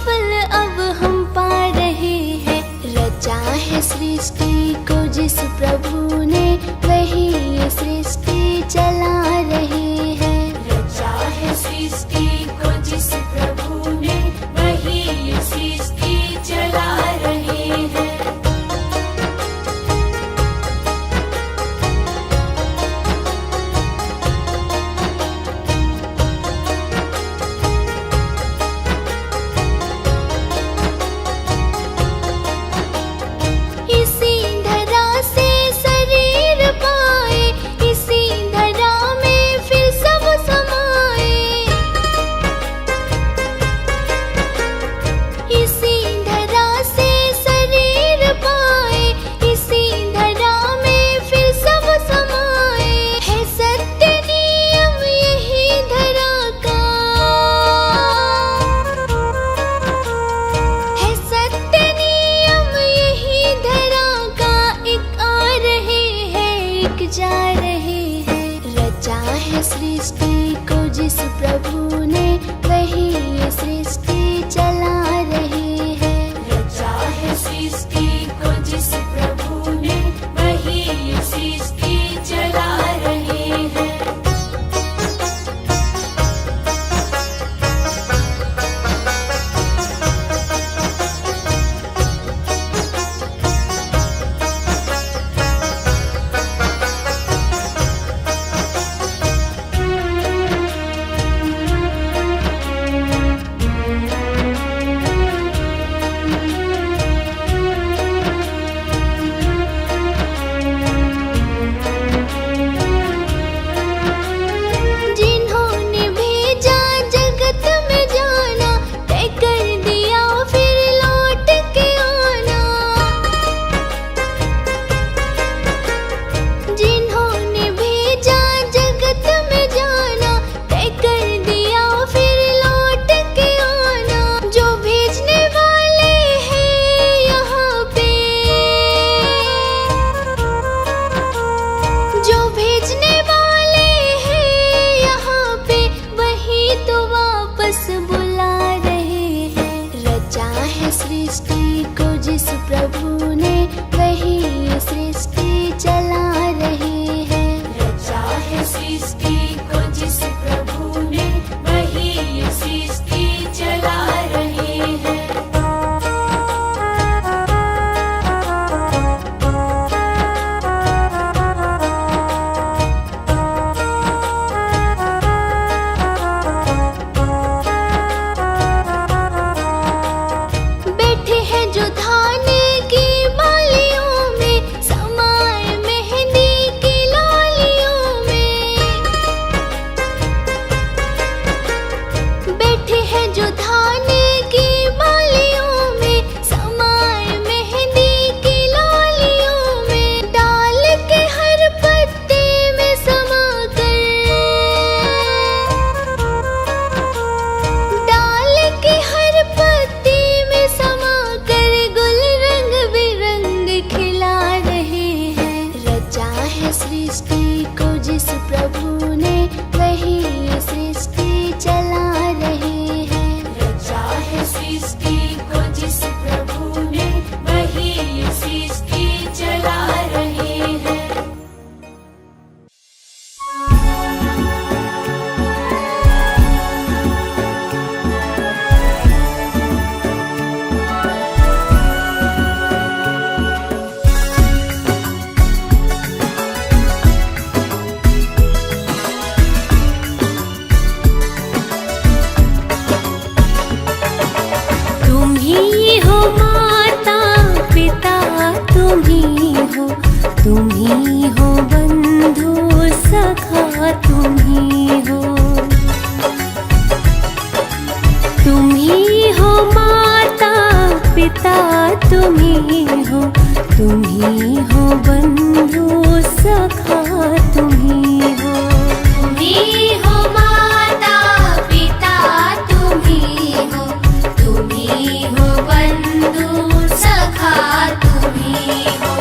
फल अब हम पा रहे हैं। रचा है सृष्टि को जिस प्रभु ने, वही ये सृष्टि चला रहे हैं। रचा है सृष्टि को जिस प्रभु ने, वही ये सृष्टि चला रहे हैं। इसी धरा से शरीर पाए, इसी धरा में फिर सब समाए। इसी धरा से शरीर पाए, इसी धरा में फिर सब समाए। है सत्य नियम यही धरा का, है सत्य नियम यही धरा का। एक आ रहे हैं, एक जा रहे हैं। रचा है सृष्टि को जिस प्रभु ने, वही ये सृष्टि चला रहे हैं। रचा है सृष्टि को जिस प्रभु ने, वही ये सृष्टि चला रहे हैं। जिन्होंने भेजा जगत में जाना, तय कर दिया फिर लौट के आना। जिन्होंने भेजा जगत में जाना, तय कर दिया फिर लौट के आना। जो भेजने वाले हैं यहाँ पे, जो भेजने वाले हैं यहाँ पे, वही तो वापस बुला रहे हैं। रचा है सृष्टि को जिस प्रभु ने, वही ये सृष्टि चला रहे हैं। रचा है सृष्टि को जिस प्रभु ने, वही ये सृष्टि चला रहे हैं। बैठे हैं जो धान की बालियों में, समाए मेहंदी की लालियों में। बैठे हैं जो धान की बालियों में, समाए मेहंदी की लालियों में। डाल के हर पत्ते में समा कर, डाल के हर पत्ते में समा कर, गुल रंग बिरंग खिला रहे हैं। रचा है सृष्टि को जिस प्रभु ने, वही ये सृष्टि चला रहे हैं। रचा है सृष्टि को जिस प्रभु ने, वही ये सृष्टि चला रहे हैं। तुम ही हो माता पिता, तुम ही हो, तुम ही हो बंधु सखा, तुम ही हो। तुम ही हो माता पिता, तुम ही हो, तुम ही हो बंधु सखा, तुम ही हो। तुम ही हो माता पिता, तुम ही हो, तुम ही हो बंधु सखा, तुम ही हो।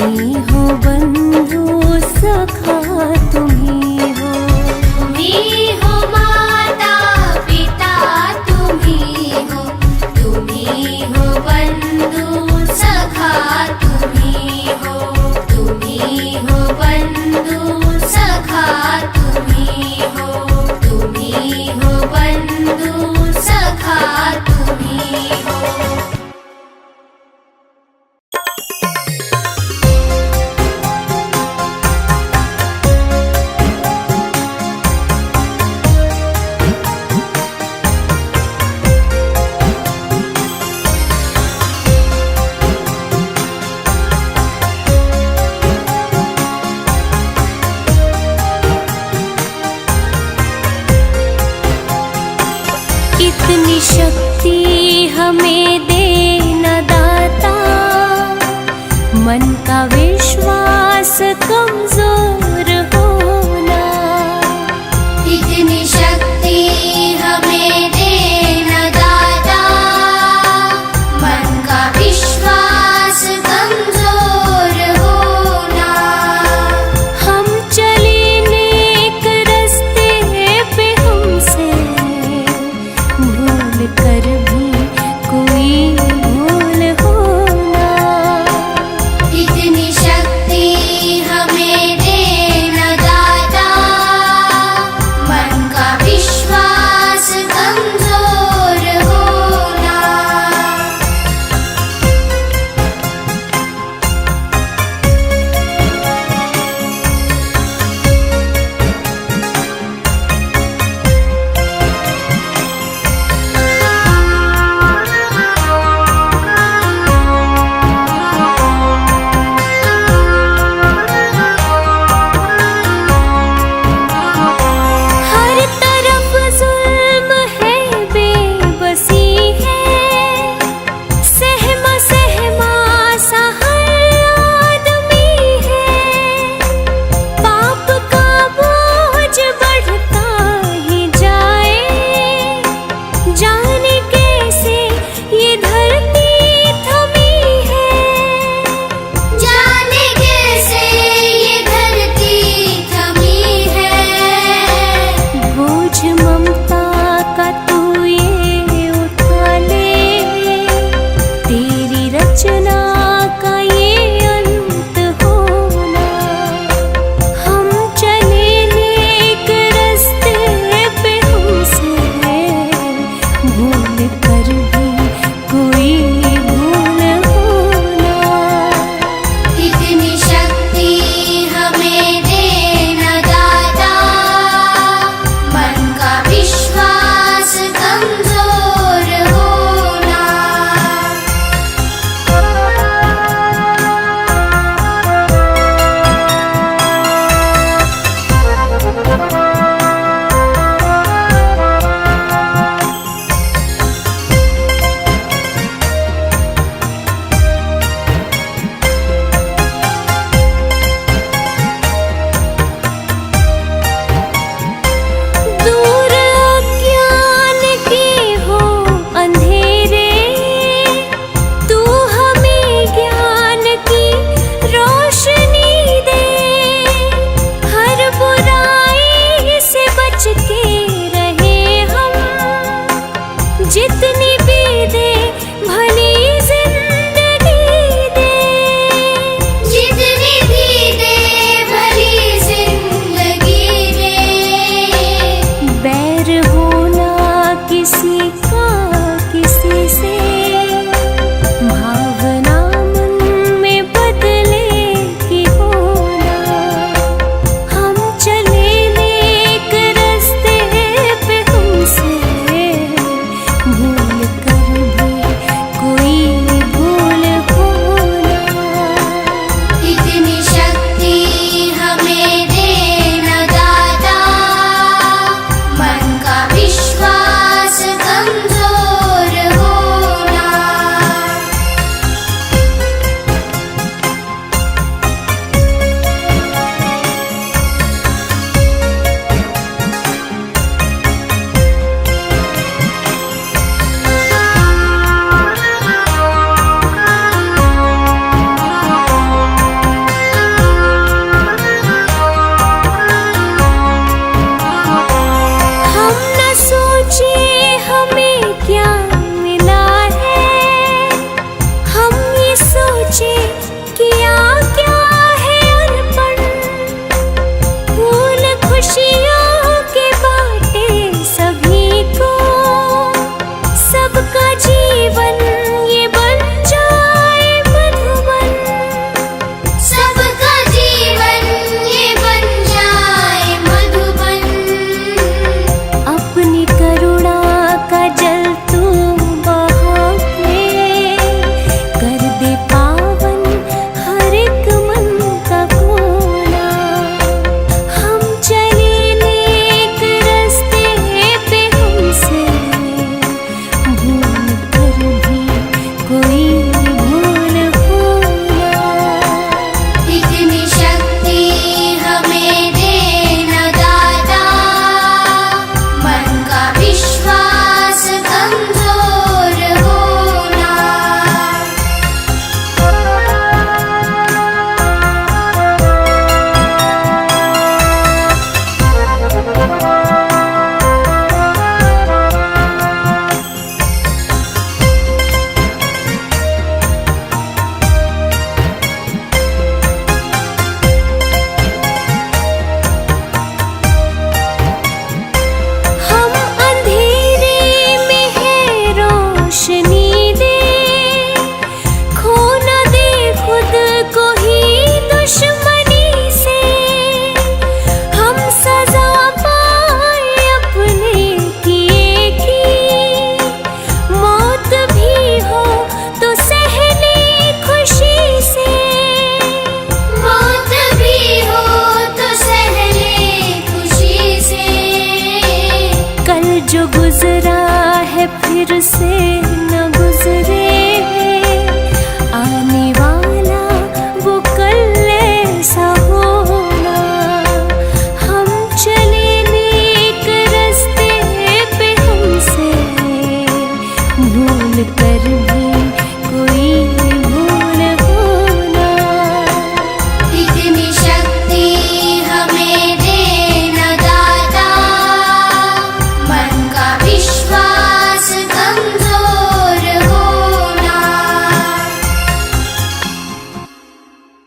ही हो बंधु सखा तुम ही हो। तुम ही हो माता पिता तुम ही हो। तुम ही हो बंधु सखा तुम ही हो। तुम ही हो बंधु सखा तुम ही हो। तुम ही हो बंधु सखा तुम ही हो। इतनी शक्ति हमें देना दाता, मन का विश्वास कमजोर